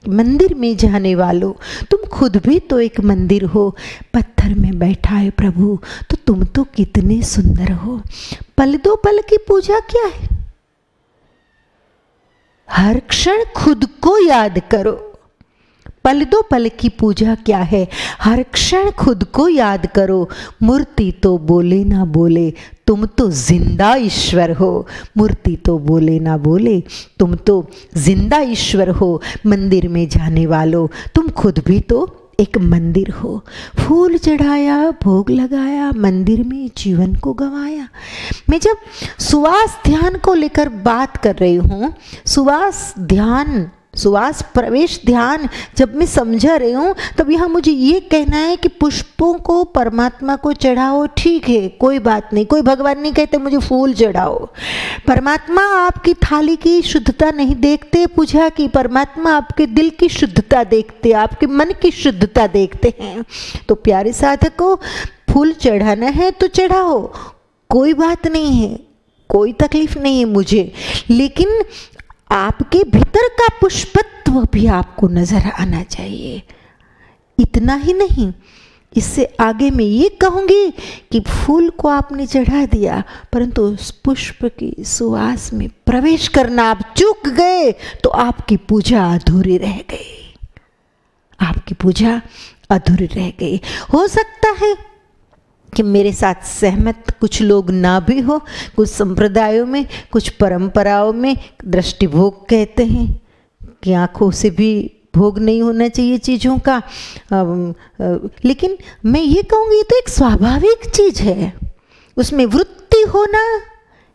मंदिर में जाने वालों, तुम खुद भी तो एक मंदिर हो। पत्थर में बैठा है प्रभु, तो तुम तो कितने सुंदर हो। पल दो पल की पूजा क्या है? हर क्षण खुद को याद करो। पल दो पल की पूजा क्या है? हर क्षण खुद को याद करो। मूर्ति तो बोले ना बोले, तुम तो जिंदा ईश्वर हो। मूर्ति तो बोले ना बोले, तुम तो जिंदा ईश्वर हो। मंदिर में जाने वालों, तुम खुद भी तो एक मंदिर हो। फूल चढ़ाया, भोग लगाया, मंदिर में जीवन को गंवाया। मैं जब सुवास ध्यान को लेकर बात कर रही हूँ, सुवास ध्यान, सुवास प्रवेश ध्यान जब मैं समझा रही हूँ, तब यहाँ मुझे ये कहना है कि पुष्पों को परमात्मा को चढ़ाओ, ठीक है, कोई बात नहीं। कोई भगवान नहीं कहते मुझे फूल चढ़ाओ। परमात्मा आपकी थाली की शुद्धता नहीं देखते पूजा की, परमात्मा आपके दिल की शुद्धता देखते, आपके मन की शुद्धता देखते हैं। तो प्यारे साधकों, फूल चढ़ाना है तो चढ़ाओ, कोई बात नहीं है, कोई तकलीफ नहीं है मुझे। लेकिन आपके भीतर का पुष्पत्व भी आपको नजर आना चाहिए। इतना ही नहीं, इससे आगे मैं ये कहूँगी कि फूल को आपने चढ़ा दिया, परंतु उस पुष्प की सुवास में प्रवेश करना आप चूक गए, तो आपकी पूजा अधूरी रह गई। आपकी पूजा अधूरी रह गई। हो सकता है कि मेरे साथ सहमत कुछ लोग ना भी हो। कुछ संप्रदायों में, कुछ परंपराओं में दृष्टि भोग कहते हैं कि आँखों से भी भोग नहीं होना चाहिए चीज़ों का। लेकिन मैं ये कहूँगी, ये तो एक स्वाभाविक चीज़ है, उसमें वृत्ति होना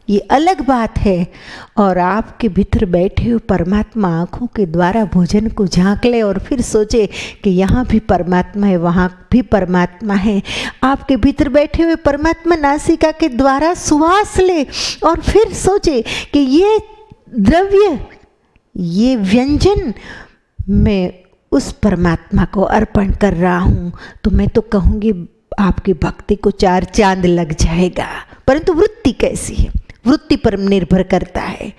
ये अलग बात है। और आपके भीतर बैठे हुए परमात्मा आँखों के द्वारा भोजन को झांक ले और फिर सोचे कि यहाँ भी परमात्मा है, वहाँ भी परमात्मा है। आपके भीतर बैठे हुए परमात्मा नासिका के द्वारा सुवास ले और फिर सोचे कि ये द्रव्य, ये व्यंजन मैं उस परमात्मा को अर्पण कर रहा हूँ, तो मैं तो कहूँगी आपकी भक्ति को 4 चांद लग जाएगा। परंतु वृत्ति कैसी है, वृत्ति पर निर्भर करता है।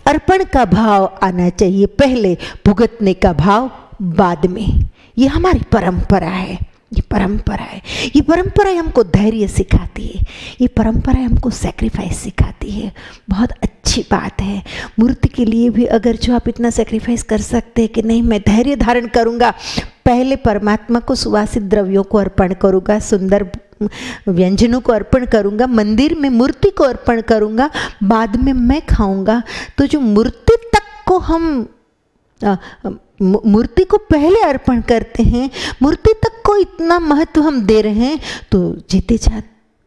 अर्पण का भाव आना चाहिए पहले, भुगतने का भाव बाद में। ये हमारी परंपरा है, ये परंपरा है। ये परंपरा हमको धैर्य सिखाती है, ये परंपरा हमको सेक्रीफाइस सिखाती है। बहुत अच्छी बात है। मूर्ति के लिए भी अगर जो आप इतना सेक्रीफाइस कर सकते हैं कि नहीं, मैं धैर्य धारण करूँगा, पहले परमात्मा को सुवासित द्रव्यों को अर्पण करूँगा, सुंदर व्यंजनों को अर्पण करूँगा, मंदिर में मूर्ति को अर्पण करूँगा, बाद में मैं खाऊँगा। तो जो मूर्ति तक को हम मूर्ति को पहले अर्पण करते हैं, मूर्ति तक को इतना महत्व हम दे रहे हैं, तो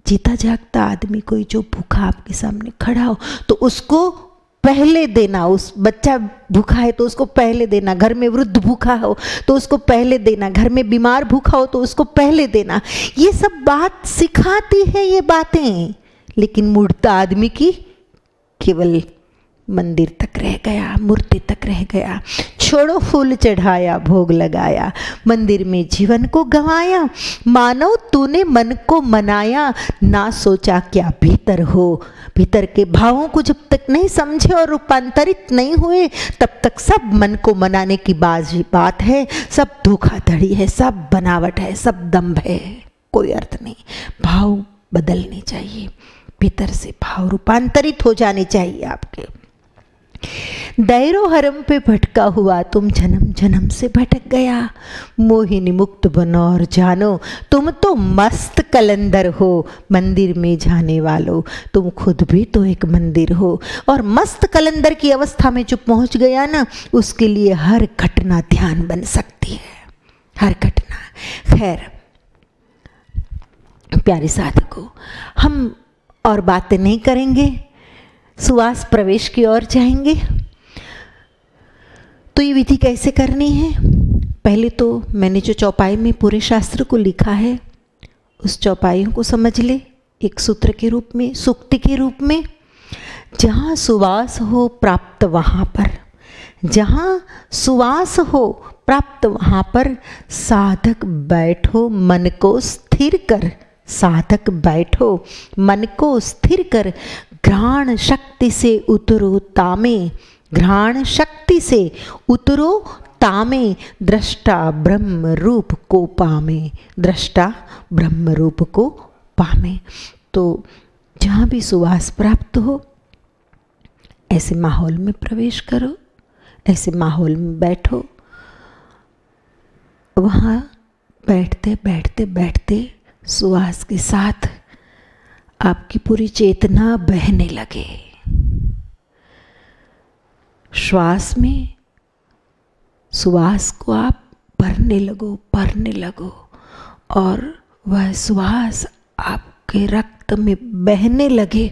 जीता जागता आदमी कोई जो भूखा आपके सामने खड़ा हो तो उसको पहले देना। उस बच्चा भूखा है तो उसको पहले देना, घर में वृद्ध भूखा हो तो उसको पहले देना, घर में बीमार भूखा हो तो उसको पहले देना। ये सब बात सिखाती है ये बातें। लेकिन मूर्ता आदमी की केवल मंदिर तक रह गया, मूर्ति तक रह गया। छोड़ो फूल चढ़ाया, भोग लगाया, मंदिर में जीवन को गंवाया। मानो तूने मन को मनाया, ना सोचा क्या भीतर हो। भीतर के भावों को जब तक नहीं समझे और रूपांतरित नहीं हुए, तब तक सब मन को मनाने की बात है, सब धोखाधड़ी है, सब बनावट है, सब दंभ है, कोई अर्थ नहीं। भाव बदलने चाहिए, भीतर से भाव रूपांतरित हो जाने चाहिए आपके। दैरो हरम पे भटका हुआ तुम जन्म जन्म से भटक गया। मोहिनी मुक्त बनो और जानो तुम तो मस्त कलंदर हो। मंदिर में जाने वालों, तुम खुद भी तो एक मंदिर हो। और मस्त कलंदर की अवस्था में जो पहुंच गया ना, उसके लिए हर घटना ध्यान बन सकती है, हर घटना। खैर प्यारे साधकों, हम और बातें नहीं करेंगे, सुवास प्रवेश की ओर जाएंगे। तो ये विधि कैसे करनी है? पहले तो मैंने जो चौपाई में पूरे शास्त्र को लिखा है, उस चौपाइयों को समझ ले एक सूत्र के रूप में, सूक्ति के रूप में। जहाँ सुवास हो प्राप्त वहाँ पर, जहाँ सुवास हो प्राप्त वहाँ पर साधक बैठो मन को स्थिर कर। साधक बैठो मन को स्थिर कर। घ्राण शक्ति से उतरो तामे, घ्राण शक्ति से उतरो तामे, दृष्टा ब्रह्म रूप को पामे, दृष्टा ब्रह्म रूप को पामे। तो जहाँ भी सुवास प्राप्त हो ऐसे माहौल में प्रवेश करो, ऐसे माहौल में बैठो। वहाँ बैठते बैठते बैठते सुवास के साथ आपकी पूरी चेतना बहने लगे। श्वास में सुवास को आप भरने लगो और वह सुवास आपके रक्त में बहने लगे।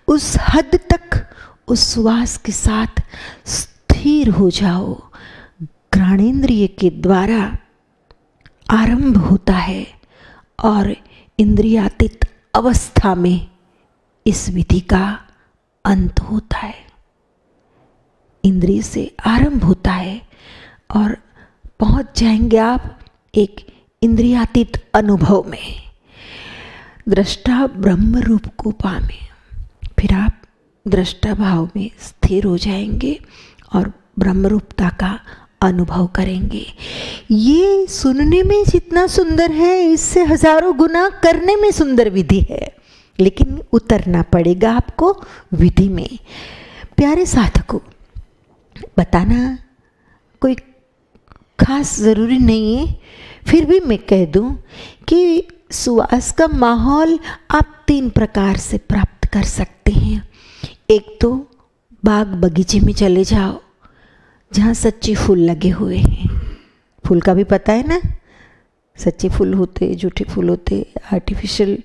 उस हद तक उस सुवास के साथ स्थिर हो जाओ। घ्राणेन्द्रिय के द्वारा आरंभ होता है और इंद्रियातीत अवस्था में इस विधि का अंत होता है। इंद्रिय से आरंभ होता है और पहुंच जाएंगे आप एक इंद्रियातीत अनुभव में। दृष्टा ब्रह्म रूप को पामे, फिर आप दृष्टा भाव में स्थिर हो जाएंगे और ब्रह्मरूपता का अनुभव करेंगे। ये सुनने में जितना सुंदर है, इससे हजारों गुना करने में सुंदर विधि है, लेकिन उतरना पड़ेगा आपको विधि में। प्यारे साधकों, बताना कोई खास ज़रूरी नहीं है, फिर भी मैं कह दूं कि सुवास का माहौल आप 3 प्रकार से प्राप्त कर सकते हैं। एक तो बाग बगीचे में चले जाओ जहाँ सच्चे फूल लगे हुए हैं। फूल का भी पता है ना, सच्चे फूल होते, झूठे फूल होते। आर्टिफिशियल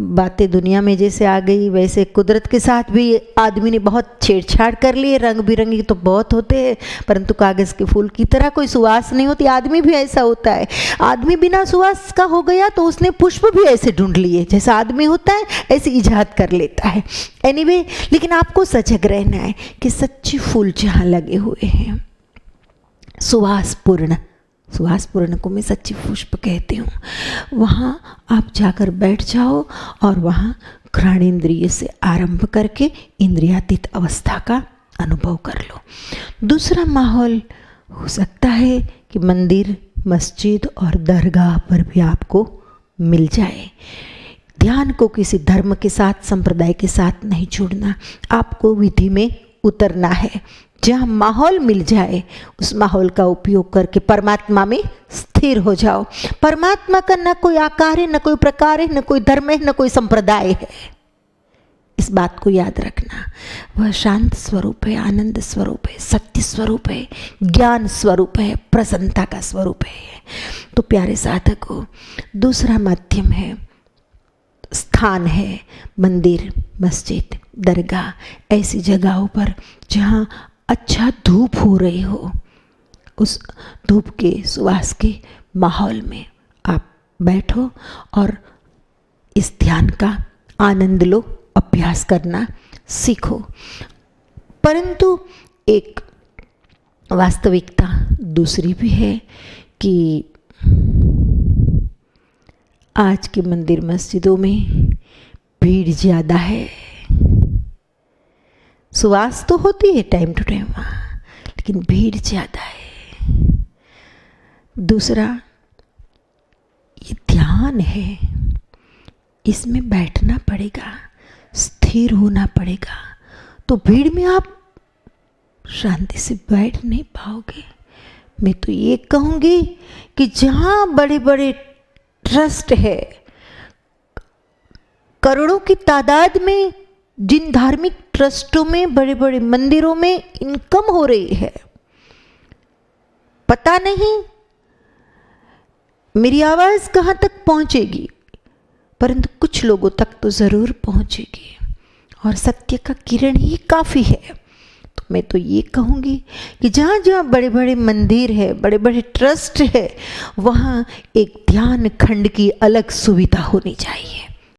बातें दुनिया में जैसे आ गई, वैसे कुदरत के साथ भी आदमी ने बहुत छेड़छाड़ कर ली। रंग बिरंगी तो बहुत होते हैं, परंतु कागज़ के फूल की तरह कोई सुवास नहीं होती। आदमी भी ऐसा होता है, आदमी बिना सुवास का हो गया तो उसने पुष्प भी ऐसे ढूंढ लिए, जैसा आदमी होता है ऐसे इजाद कर लेता है। एनीवे, लेकिन आपको सजग रहना है कि सच्चे फूल जहाँ लगे हुए हैं, सुवास पूर्ण को मैं सच्ची पुष्प कहती हूँ, वहाँ आप जाकर बैठ जाओ और वहाँ घ्राणेन्द्रिय से आरंभ करके इंद्रियातीत अवस्था का अनुभव कर लो। दूसरा माहौल हो सकता है कि मंदिर, मस्जिद और दरगाह पर भी आपको मिल जाए। ध्यान को किसी धर्म के साथ, संप्रदाय के साथ नहीं जोड़ना, आपको विधि में उतरना है। जहाँ माहौल मिल जाए उस माहौल का उपयोग करके परमात्मा में स्थिर हो जाओ। परमात्मा का न कोई आकार है, न कोई प्रकार है, न कोई धर्म है, न कोई संप्रदाय है। इस बात को याद रखना। वह शांत स्वरूप है, आनंद स्वरूप है, सत्य स्वरूप है, ज्ञान स्वरूप है, प्रसन्नता का स्वरूप है। तो प्यारे साधकों, दूसरा माध्यम है, स्थान है मंदिर, मस्जिद, दरगाह, ऐसी जगहों पर जहाँ अच्छा धूप हो रही हो, उस धूप के सुवास के माहौल में आप बैठो और इस ध्यान का आनंद लो, अभ्यास करना सीखो। परंतु एक वास्तविकता दूसरी भी है कि आज के मंदिर मस्जिदों में भीड़ ज़्यादा है। सुवास तो होती है टाइम टू टाइम, लेकिन भीड़ ज़्यादा है। दूसरा, ये ध्यान है, इसमें बैठना पड़ेगा, स्थिर होना पड़ेगा। तो भीड़ में आप शांति से बैठ नहीं पाओगे। मैं तो ये कहूँगी कि जहाँ बड़े बड़े ट्रस्ट है, करोड़ों की तादाद में जिन धार्मिक ट्रस्टों में, बड़े बड़े मंदिरों में इनकम हो रही है, पता नहीं मेरी आवाज़ कहाँ तक पहुँचेगी, परंतु कुछ लोगों तक तो ज़रूर पहुँचेगी और सत्य का किरण ही काफ़ी है। तो मैं तो ये कहूँगी कि जहाँ जहाँ बड़े बड़े मंदिर है, बड़े बड़े ट्रस्ट है, वहाँ एक ध्यान खंड की अलग सुविधा होनी चाहिए।